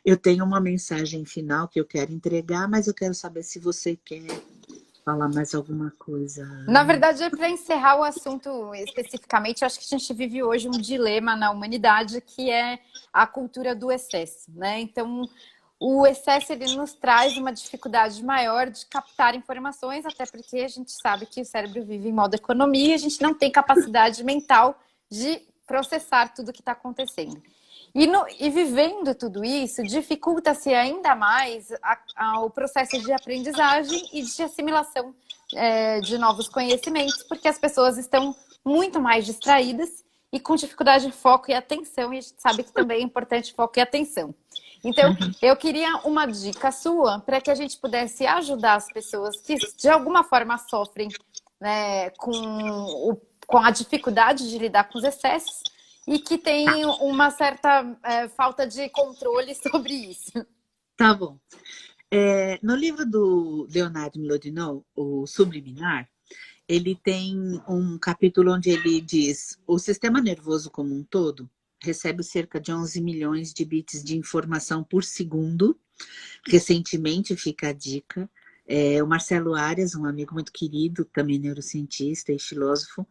Eu tenho uma mensagem final que eu quero entregar, mas eu quero saber se você quer falar mais alguma coisa. Na verdade, para encerrar o assunto especificamente, eu acho que a gente vive hoje um dilema na humanidade que é a cultura do excesso, né? Então, o excesso ele nos traz uma dificuldade maior de captar informações, até porque a gente sabe que o cérebro vive em modo economia e a gente não tem capacidade mental de processar tudo o que está acontecendo. E vivendo tudo isso, dificulta-se ainda mais o processo de aprendizagem e de assimilação de novos conhecimentos, porque as pessoas estão muito mais distraídas e com dificuldade de foco e atenção, e a gente sabe que também é importante foco e atenção. Então, eu queria uma dica sua para que a gente pudesse ajudar as pessoas que de alguma forma sofrem, né, com a dificuldade de lidar com os excessos e que têm uma certa falta de controle sobre isso. Tá bom. No livro do Leonardo Mlodinow, O Subliminar, ele tem um capítulo onde ele diz: o sistema nervoso como um todo recebe cerca de 11 milhões de bits de informação por segundo. Recentemente, fica a dica, o Marcelo Arias, um amigo muito querido, também neurocientista e filósofo,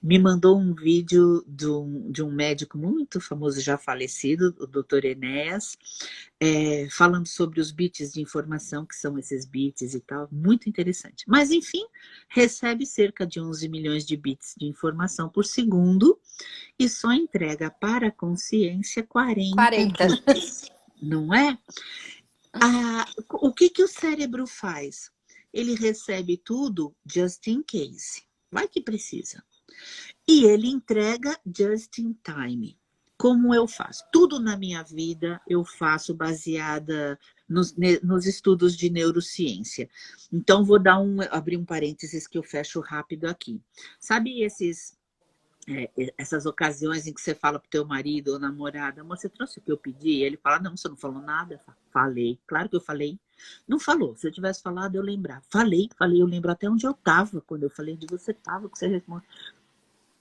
me mandou um vídeo de um médico muito famoso, já falecido, o Dr. Enéas, falando sobre os bits de informação, que são esses bits e tal, muito interessante. Mas, enfim, recebe cerca de 11 milhões de bits de informação por segundo e só entrega para a consciência 40 bits, não é? O que o cérebro faz? Ele recebe tudo just in case. Vai que precisa. E ele entrega just in time. Como eu faço? Tudo na minha vida eu faço baseada nos estudos de neurociência. Então, vou abrir um parênteses que eu fecho rápido aqui. Sabe essas ocasiões em que você fala pro teu marido ou namorada: amor, você trouxe o que eu pedi? E ele fala: não, você não falou nada. Falei, claro que eu falei. Não falou, se eu tivesse falado eu lembrar. Falei, eu lembro até onde eu estava quando eu falei onde você estava, que você responde.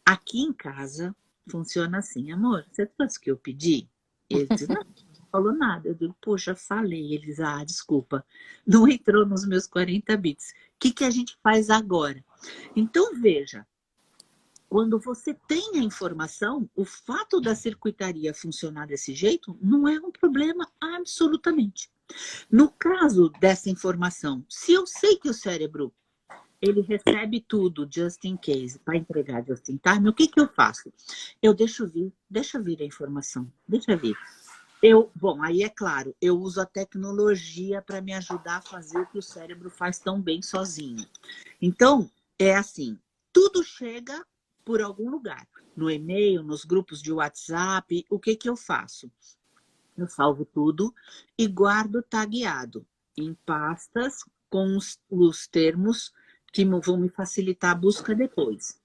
Aqui em casa funciona assim: amor, você trouxe o que eu pedi? Ele diz: não falou nada. Eu digo: poxa, falei. Ele diz: desculpa, não entrou nos meus 40 bits. O que a gente faz agora? Então, veja, quando você tem a informação, o fato da circuitaria funcionar desse jeito não é um problema absolutamente. No caso dessa informação, se eu sei que o cérebro ele recebe tudo just in case, para entregar just in time, o que eu faço? Eu deixa vir a informação, deixa vir. Bom, aí é claro, eu uso a tecnologia para me ajudar a fazer o que o cérebro faz tão bem sozinho. Então, é assim, tudo chega por algum lugar, no e-mail, nos grupos de WhatsApp. O que eu faço? Eu salvo tudo e guardo tagueado em pastas com os termos que vão me facilitar a busca depois.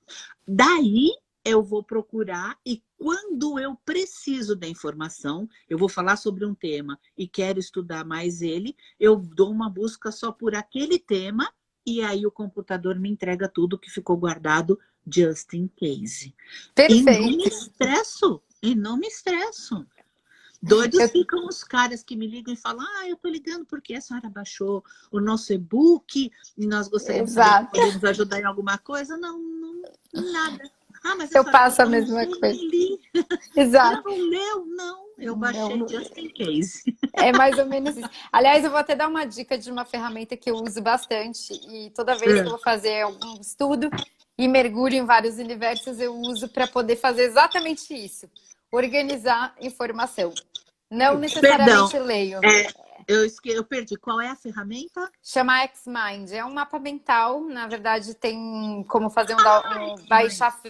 Daí eu vou procurar e quando eu preciso da informação, eu vou falar sobre um tema e quero estudar mais ele, eu dou uma busca só por aquele tema e aí o computador me entrega tudo que ficou guardado just in case. Perfeito. E não me estresso. Doidos ficam os caras que me ligam e falam: eu tô ligando porque a senhora baixou o nosso e-book e nós gostaríamos de saber se podemos ajudar em alguma coisa. Não, nada. Mas eu passo a mesma coisa. Exato. Não leu? Não, eu baixei just in case. É mais ou menos isso. Aliás, eu vou até dar uma dica de uma ferramenta que eu uso bastante e toda vez que eu vou fazer algum estudo e mergulho em vários universos, eu uso para poder fazer exatamente isso. Organizar informação. Não necessariamente leio. Eu perdi. Qual é a ferramenta? Chama Xmind. É um mapa mental. Na verdade, tem como fazer baixar.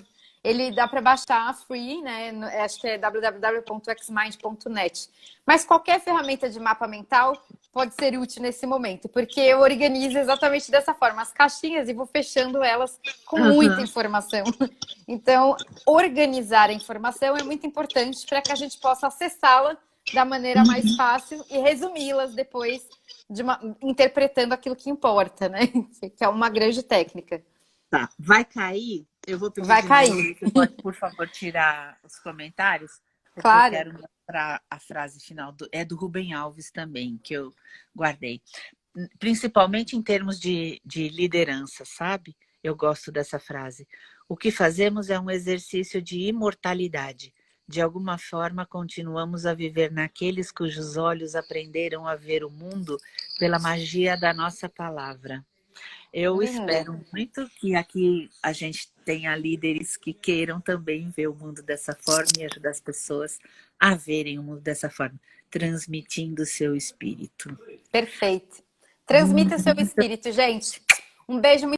Ele dá para baixar free, né? Acho que é www.xmind.net. Mas qualquer ferramenta de mapa mental pode ser útil nesse momento, porque eu organizo exatamente dessa forma as caixinhas e vou fechando elas com muita informação. Então, organizar a informação é muito importante para que a gente possa acessá-la da maneira mais fácil e resumi-las depois interpretando aquilo que importa, né? Que é uma grande técnica. Tá, vai cair? Eu vou pedir. Vai cair. Você pode, por favor, tirar os comentários? Claro. Eu quero mostrar a frase final. É do Rubem Alves também, que eu guardei. Principalmente em termos de liderança, sabe? Eu gosto dessa frase. O que fazemos é um exercício de imortalidade. de alguma forma continuamos a viver naqueles cujos olhos aprenderam a ver o mundo pela magia da nossa palavra. Eu Lindo. espero muito que aqui a gente tenha líderes que queiram também ver o mundo dessa forma e ajudar as pessoas a verem o mundo dessa forma, transmitindo o seu espírito. Perfeito. Transmita seu espírito, gente. Um beijo muito